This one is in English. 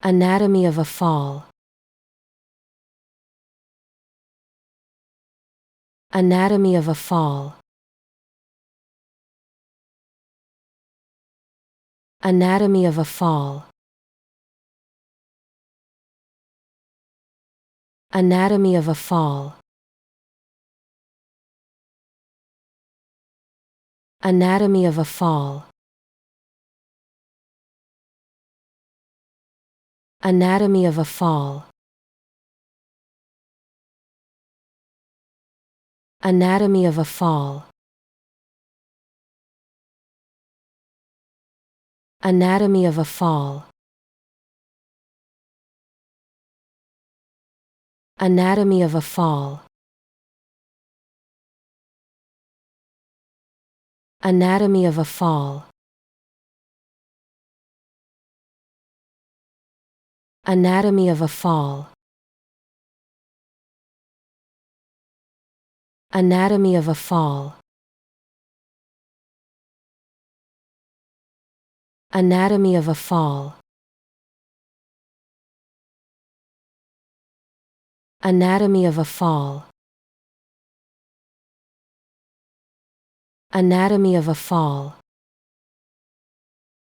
Anatomy of a fall. Anatomy of a fall. Anatomy of a fall. Anatomy of a fall. Anatomy of a fall. Anatomy of a fall. Anatomy of a fall. Anatomy of a fall. Anatomy of a fall. Anatomy of a fall. Anatomy of a fall. Anatomy of a fall. Anatomy of a fall. Anatomy of a fall. Anatomy of a fall.